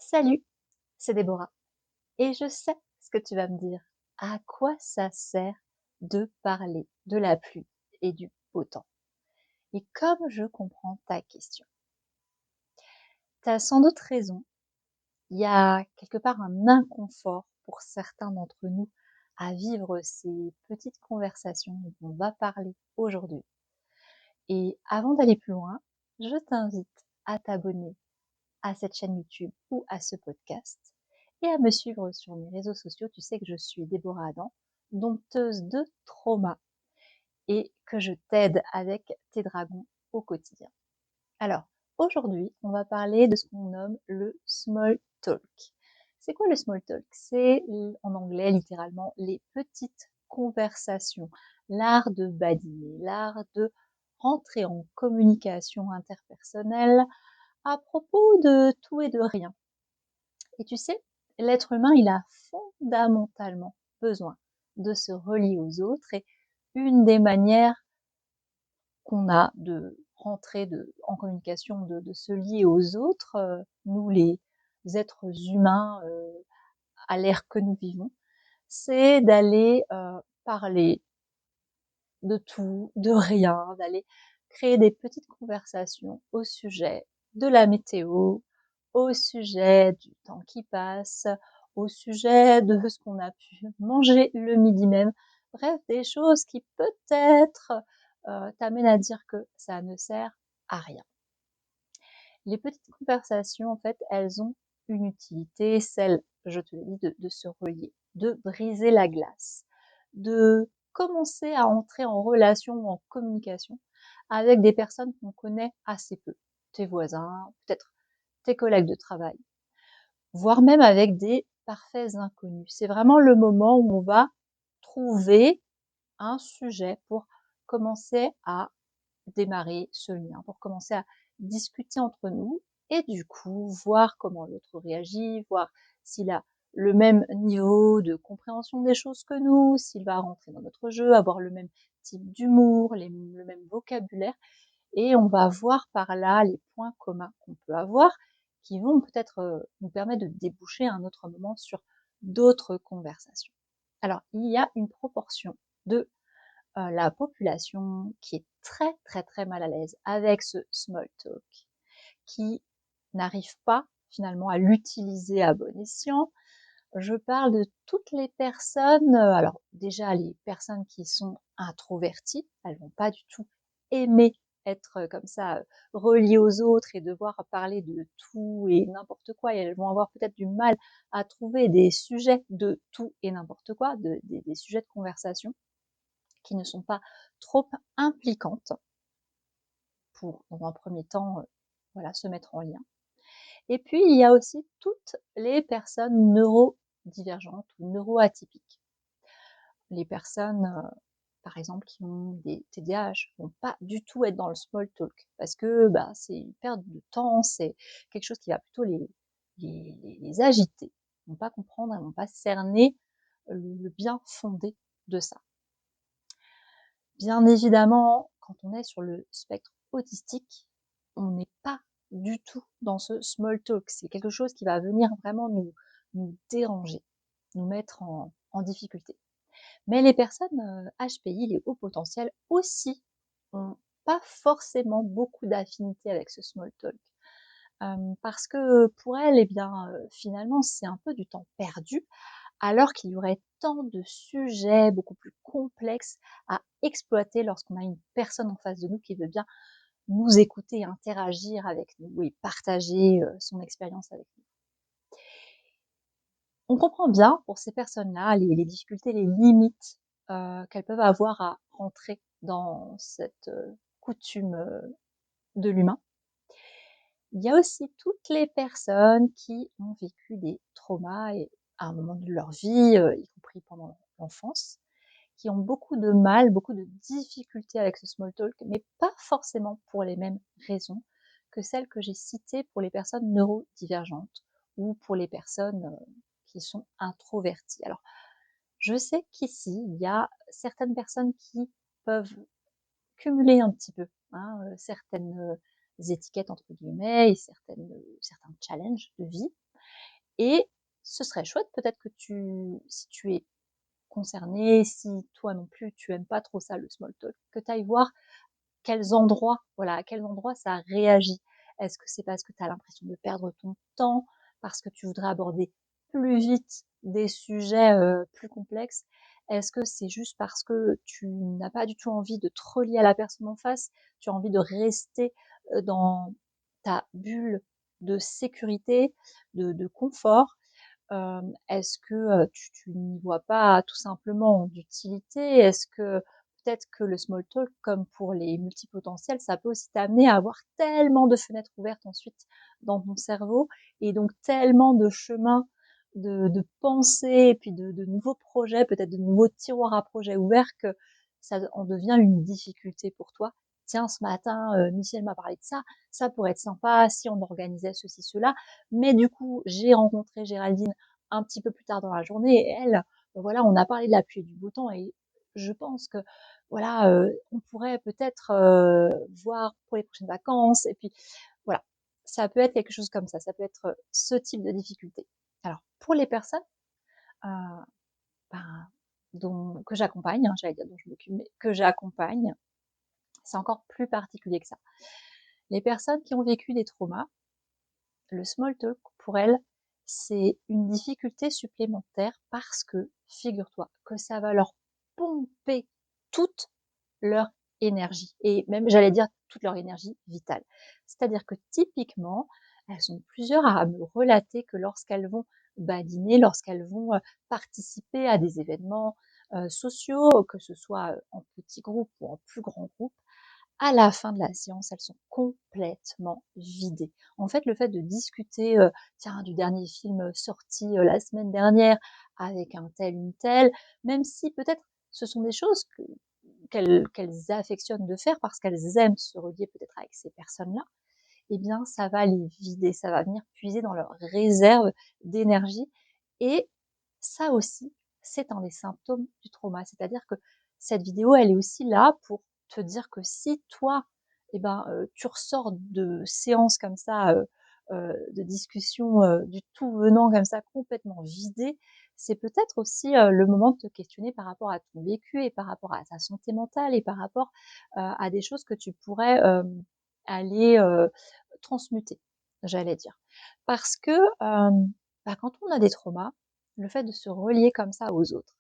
Salut, c'est Déborah. Et je sais ce que tu vas me dire. À quoi ça sert de parler de la pluie et du beau temps? Et comme je comprends ta question, tu as sans doute raison. Il y a quelque part un inconfort pour certains d'entre nous à vivre ces petites conversations dont on va parler aujourd'hui. Et avant d'aller plus loin, je t'invite à t'abonner à cette chaîne YouTube ou à ce podcast et à me suivre sur mes réseaux sociaux. Tu sais que je suis Déborah Adam, dompteuse de trauma et que je t'aide avec tes dragons au quotidien. Alors, aujourd'hui, on va parler de ce qu'on nomme le small talk. C'est quoi le small talk? C'est en anglais littéralement les petites conversations, l'art de badiner, l'art de rentrer en communication interpersonnelle à propos de tout et de rien. Et tu sais, l'être humain, il a fondamentalement besoin de se relier aux autres et une des manières qu'on a de rentrer en communication, de se lier aux autres, nous les êtres humains à l'ère que nous vivons, c'est d'aller parler de tout, de rien, d'aller créer des petites conversations au sujet de la météo, au sujet du temps qui passe, au sujet de ce qu'on a pu manger le midi même. Bref, des choses qui peut-être t'amènent à dire que ça ne sert à rien. Les petites conversations, en fait, elles ont une utilité, celle, je te l'ai dit, de se relier, de briser la glace, de commencer à entrer en relation ou en communication avec des personnes qu'on connaît assez peu, tes voisins, peut-être tes collègues de travail, voire même avec des parfaits inconnus. C'est vraiment le moment où on va trouver un sujet pour commencer à démarrer ce lien, pour commencer à discuter entre nous et du coup voir comment l'autre réagit, voir s'il a le même niveau de compréhension des choses que nous, s'il va rentrer dans notre jeu, avoir le même type d'humour, le même vocabulaire, et on va voir par là les points communs qu'on peut avoir qui vont peut-être nous permettre de déboucher à un autre moment sur d'autres conversations. Alors, il y a une proportion de la population qui est très très très mal à l'aise avec ce small talk, qui n'arrive pas finalement à l'utiliser à bon escient. Je parle de toutes les personnes, alors déjà les personnes qui sont introverties, elles vont pas du tout aimer être comme ça reliées aux autres et devoir parler de tout et n'importe quoi, et elles vont avoir peut-être du mal à trouver des sujets de tout et n'importe quoi, des sujets de conversation qui ne sont pas trop impliquantes pour, dans un premier temps, voilà, se mettre en lien. Et puis, il y a aussi toutes les personnes neurodivergentes ou neuroatypiques. Les personnes, par exemple, qui ont des TDAH vont pas du tout être dans le small talk parce que bah, c'est une perte de temps, c'est quelque chose qui va plutôt les agiter. Ils vont pas comprendre, ils vont pas cerner le bien fondé de ça. Bien évidemment, quand on est sur le spectre autistique, on n'est pas du tout dans ce small talk. C'est quelque chose qui va venir vraiment nous déranger, nous mettre en difficulté. Mais les personnes HPI, les hauts potentiels aussi, ont pas forcément beaucoup d'affinité avec ce small talk. Parce que pour elles, eh bien, finalement, c'est un peu du temps perdu alors qu'il y aurait tant de sujets beaucoup plus complexes à exploiter lorsqu'on a une personne en face de nous qui veut bien nous écouter, interagir avec nous et partager son expérience avec nous. On comprend bien pour ces personnes-là les difficultés, les limites qu'elles peuvent avoir à rentrer dans cette coutume de l'humain. Il y a aussi toutes les personnes qui ont vécu des traumas à un moment de leur vie, y compris pendant l'enfance, qui ont beaucoup de mal, beaucoup de difficultés avec ce small talk, mais pas forcément pour les mêmes raisons que celles que j'ai citées pour les personnes neurodivergentes ou pour les personnes qui sont introverties. Alors, je sais qu'ici, il y a certaines personnes qui peuvent cumuler un petit peu certaines étiquettes entre guillemets et certains challenges de vie. Et ce serait chouette peut-être que si tu es concerné, si toi non plus tu aimes pas trop ça, le small talk, que tu ailles voir quels endroits, voilà, à quels endroits ça réagit. Est-ce que c'est parce que tu as l'impression de perdre ton temps, parce que tu voudrais aborder plus vite des sujets plus complexes? Est-ce que c'est juste parce que tu n'as pas du tout envie de te relier à la personne en face, tu as envie de rester dans ta bulle de sécurité, de confort? Est-ce que, tu n'y vois pas tout simplement d'utilité? Est-ce que peut-être que le small talk, comme pour les multipotentiels, ça peut aussi t'amener à avoir tellement de fenêtres ouvertes ensuite dans ton cerveau et donc tellement de chemins de pensées et puis de nouveaux projets, peut-être de nouveaux tiroirs à projets ouverts que ça en devient une difficulté pour toi. «Tiens, ce matin, Michel m'a parlé de ça, ça pourrait être sympa si on organisait ceci, cela». Mais du coup, j'ai rencontré Géraldine un petit peu plus tard dans la journée et elle, voilà, on a parlé de la pluie et du beau temps et je pense que, voilà, on pourrait peut-être, voir pour les prochaines vacances et puis voilà. Ça peut être quelque chose comme ça peut être, ce type de difficulté. Alors pour les personnes, heu, ben, que j'accompagne, hein, j'allais dire dont je m'occupe, mais que j'accompagne, c'est encore plus particulier que ça. Les personnes qui ont vécu des traumas, le small talk pour elles, c'est une difficulté supplémentaire parce que, figure-toi, que ça va leur pomper toute leur énergie et même, j'allais dire, toute leur énergie vitale. C'est-à-dire que typiquement, elles sont plusieurs à me relater que lorsqu'elles vont badiner, lorsqu'elles vont participer à des événements sociaux, que ce soit en petits groupes ou en plus grands groupes, à la fin de la séance, elles sont complètement vidées. En fait, le fait de discuter, tiens, du dernier film sorti, la semaine dernière avec un tel, une telle, même si peut-être ce sont des choses qu'elles affectionnent de faire parce qu'elles aiment se relier peut-être avec ces personnes-là, eh bien, ça va les vider, ça va venir puiser dans leur réserve d'énergie et ça aussi, c'est un des symptômes du trauma. C'est-à-dire que cette vidéo, elle est aussi là pour te dire que si toi, eh ben, tu ressors de séances comme ça, de discussions, du tout venant comme ça, complètement vidées, c'est peut-être aussi, le moment de te questionner par rapport à ton vécu et par rapport à ta santé mentale et par rapport, à des choses que tu pourrais, aller, transmuter, j'allais dire. Parce que, bah, quand on a des traumas, le fait de se relier comme ça aux autres,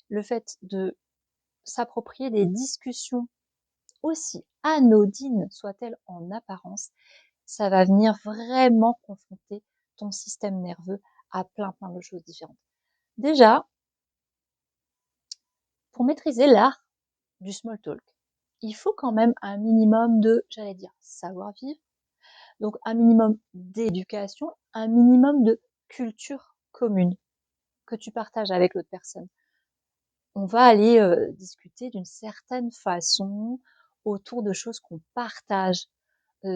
le fait de s'approprier des discussions aussi anodines soient-elles en apparence, ça va venir vraiment confronter ton système nerveux à plein, plein de choses différentes. Déjà, pour maîtriser l'art du small talk, il faut quand même un minimum de, j'allais dire, savoir-vivre, donc un minimum d'éducation, un minimum de culture commune que tu partages avec l'autre personne. On va aller, discuter d'une certaine façon autour de choses qu'on partage.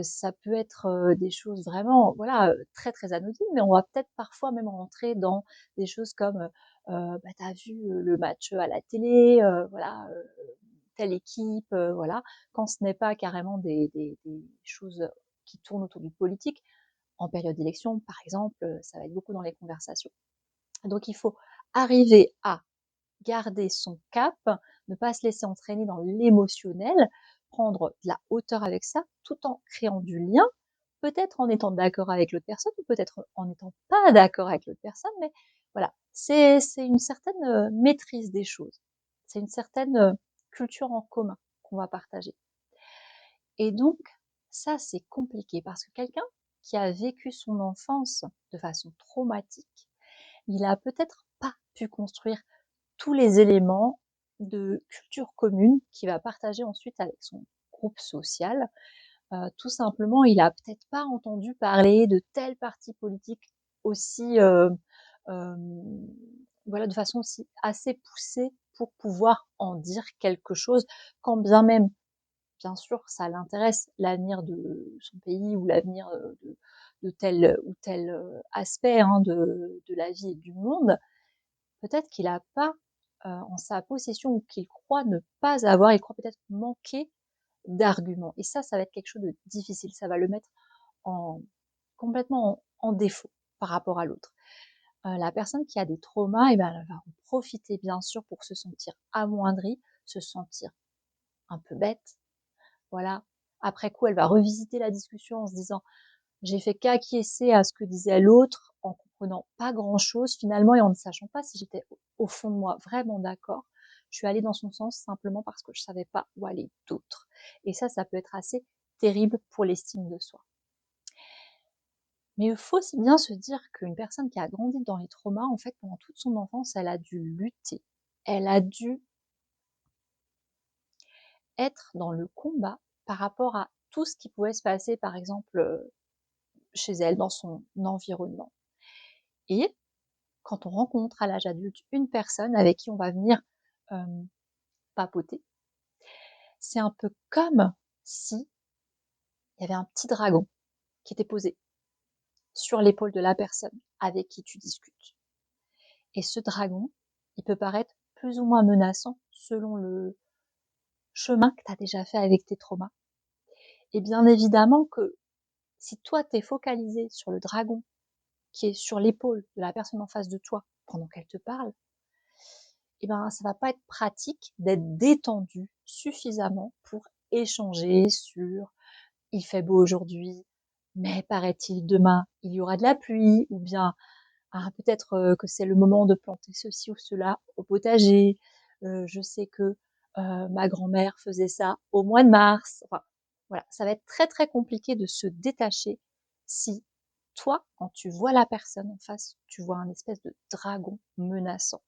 Ça peut être, des choses vraiment, voilà, très, très anodines, mais on va peut-être parfois même rentrer dans des choses comme, «Bah, tu as vu, le match, à la télé, voilà, telle équipe», voilà. Quand ce n'est pas carrément des choses qui tournent autour du politique. En période d'élection, par exemple, ça va être beaucoup dans les conversations. Donc il faut arriver à garder son cap, ne pas se laisser entraîner dans l'émotionnel, prendre de la hauteur avec ça, tout en créant du lien, peut-être en étant d'accord avec l'autre personne ou peut-être en n'étant pas d'accord avec l'autre personne, mais voilà, c'est une certaine, maîtrise des choses. C'est une certaine, culture en commun qu'on va partager et donc ça, c'est compliqué parce que quelqu'un qui a vécu son enfance de façon traumatique, il a peut-être pas pu construire tous les éléments de culture commune qu'il va partager ensuite avec son groupe social. Tout simplement, il a peut-être pas entendu parler de tel parti politique aussi, hem, voilà, de façon aussi assez poussée pour pouvoir en dire quelque chose, quand bien même, bien sûr, ça l'intéresse, l'avenir de son pays ou l'avenir, de tel ou tel, aspect, hein, de la vie et du monde. Peut-être qu'il a pas, en sa possession ou qu'il croit ne pas avoir, il croit peut-être manquer d'arguments et ça va être quelque chose de difficile. Ça va le mettre en complètement en défaut par rapport à l'autre. la personne qui a des traumas, eh ben, elle va en profiter bien sûr pour se sentir amoindrie, se sentir un peu bête, voilà. Après coup, elle va revisiter la discussion en se disant: «J'ai fait qu'acquiescer à ce que disait l'autre en comprenant pas grand-chose finalement et en ne sachant pas si j'étais au fond de moi vraiment d'accord. Je suis allée dans son sens simplement parce que je savais pas où aller d'autre» et ça peut être assez terrible pour l'estime de soi. Mais il faut aussi bien se dire qu'une personne qui a grandi dans les traumas, en fait, pendant toute son enfance, elle a dû lutter. Elle a dû être dans le combat par rapport à tout ce qui pouvait se passer, par exemple, chez elle, dans son environnement. Et quand on rencontre à l'âge adulte une personne avec qui on va venir papoter, c'est un peu comme si il y avait un petit dragon qui était posé sur l'épaule de la personne avec qui tu discutes. Et ce dragon, il peut paraître plus ou moins menaçant selon le chemin que tu as déjà fait avec tes traumas. Et bien évidemment que si toi t'es focalisé sur le dragon qui est sur l'épaule de la personne en face de toi pendant qu'elle te parle, eh ben ça va pas être pratique d'être détendu suffisamment pour échanger sur il fait beau aujourd'hui, mais paraît-il demain il y aura de la pluie, ou bien ah, peut-être que c'est le moment de planter ceci ou cela au potager. Je sais que ma grand-mère faisait ça au mois de mars. Enfin, voilà, ça va être très très compliqué de se détacher si toi, quand tu vois la personne en face, tu vois un espèce de dragon menaçant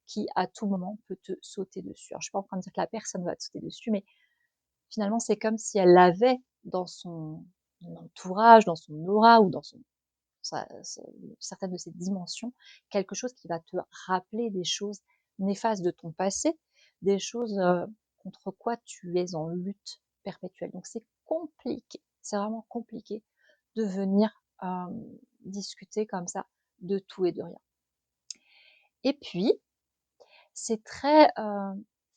qui à tout moment peut te sauter dessus. Alors, je suis pas en train de dire que la personne va te sauter dessus, mais finalement, c'est comme si elle avait dans son entourage, dans son aura ou dans son certaines de ces dimensions, quelque chose qui va te rappeler des choses néfastes de ton passé, des choses contre quoi tu es en lutte perpétuelle. Donc c'est compliqué, c'est vraiment compliqué de venir discuter comme ça de tout et de rien. Et puis, c'est très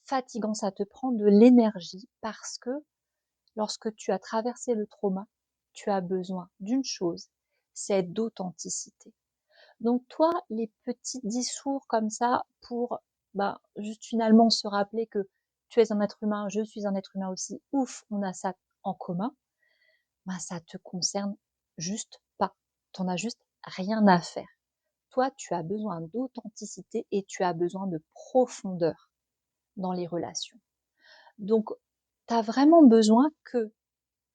fatigant, ça te prend de l'énergie parce que lorsque tu as traversé le trauma, tu as besoin d'une chose, c'est d'authenticité. Donc toi, les petits discours comme ça pour juste finalement se rappeler que tu es un être humain, je suis un être humain aussi, ouf, on a ça en commun, ça te concerne juste pas. Tu en as juste rien à faire. Toi, tu as besoin d'authenticité et tu as besoin de profondeur dans les relations. Donc, tu as vraiment besoin que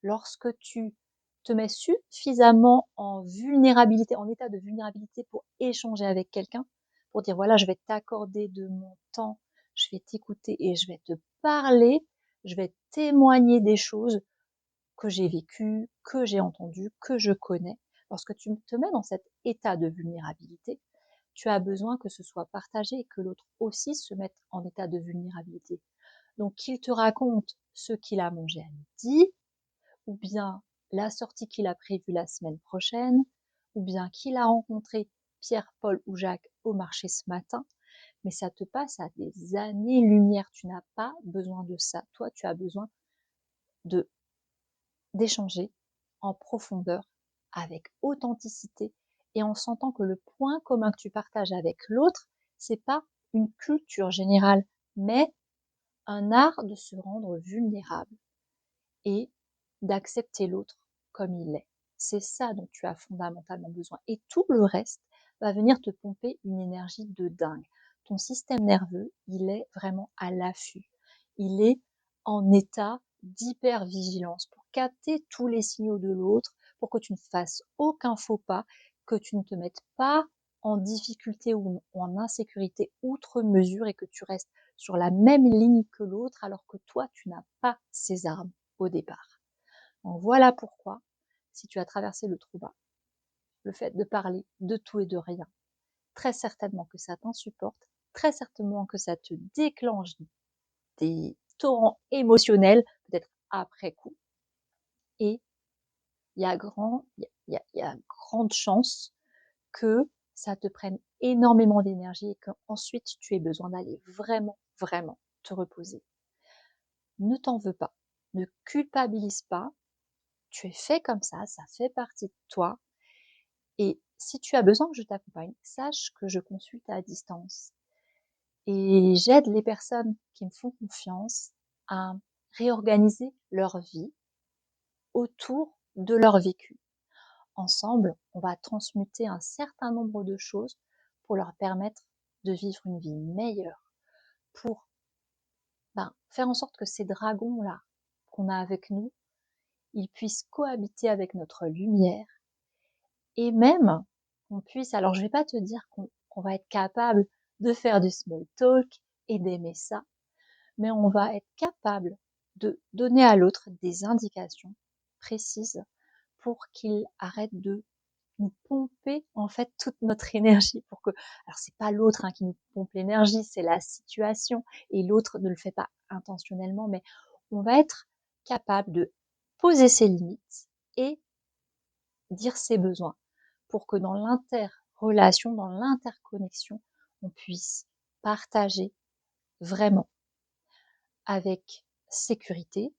lorsque tu te mets suffisamment en vulnérabilité, en état de vulnérabilité pour échanger avec quelqu'un, pour dire voilà, je vais t'accorder de mon temps, je vais t'écouter et je vais te parler, je vais témoigner des choses que j'ai vécues, que j'ai entendues, que je connais. Lorsque tu te mets dans cet état de vulnérabilité, tu as besoin que ce soit partagé et que l'autre aussi se mette en état de vulnérabilité. Donc qu'il te raconte ce qu'il a mangé à midi, ou bien la sortie qu'il a prévue la semaine prochaine, ou bien qu'il a rencontré Pierre, Paul ou Jacques au marché ce matin, mais ça te passe à des années-lumière. Tu n'as pas besoin de ça. Toi, tu as besoin de d'échanger en profondeur, avec authenticité, et en sentant que le point commun que tu partages avec l'autre, c'est pas une culture générale, mais un art de se rendre vulnérable et d'accepter l'autre comme il est. C'est ça dont tu as fondamentalement besoin. Et tout le reste va venir te pomper une énergie de dingue. Ton système nerveux, il est vraiment à l'affût. Il est en état d'hypervigilance pour capter tous les signaux de l'autre, pour que tu ne fasses aucun faux pas, que tu ne te mettes pas en difficulté ou en insécurité outre mesure et que tu restes sur la même ligne que l'autre alors que toi, tu n'as pas ces armes au départ. Donc voilà pourquoi, si tu as traversé le trauma, le fait de parler de tout et de rien, très certainement que ça t'insupporte, très certainement que ça te déclenche des torrents émotionnels, peut-être après coup. Et il y a grande chance que ça te prenne énormément d'énergie et qu'ensuite tu aies besoin d'aller vraiment, vraiment te reposer. Ne t'en veux pas, ne culpabilise pas, tu es fait comme ça fait partie de toi. Et si tu as besoin que je t'accompagne, sache que je consulte à distance et j'aide les personnes qui me font confiance à réorganiser leur vie autour de leur vécu. Ensemble, on va transmuter un certain nombre de choses pour leur permettre de vivre une vie meilleure, pour faire en sorte que ces dragons-là qu'on a avec nous, ils puissent cohabiter avec notre lumière et même qu'on puisse, alors je vais pas te dire qu'on va être capable de faire du small talk et d'aimer ça, mais on va être capable de donner à l'autre des indications précises pour qu'il arrête de nous pomper en fait toute notre énergie pour que, alors c'est pas l'autre qui nous pompe l'énergie, c'est la situation et l'autre ne le fait pas intentionnellement, mais on va être capable de poser ses limites et dire ses besoins pour que dans l'interrelation, dans l'interconnexion, on puisse partager vraiment avec sécurité,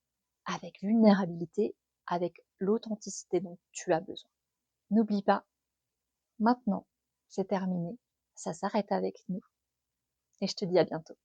avec vulnérabilité, avec l'authenticité dont tu as besoin. N'oublie pas, maintenant, c'est terminé, ça s'arrête avec nous et je te dis à bientôt.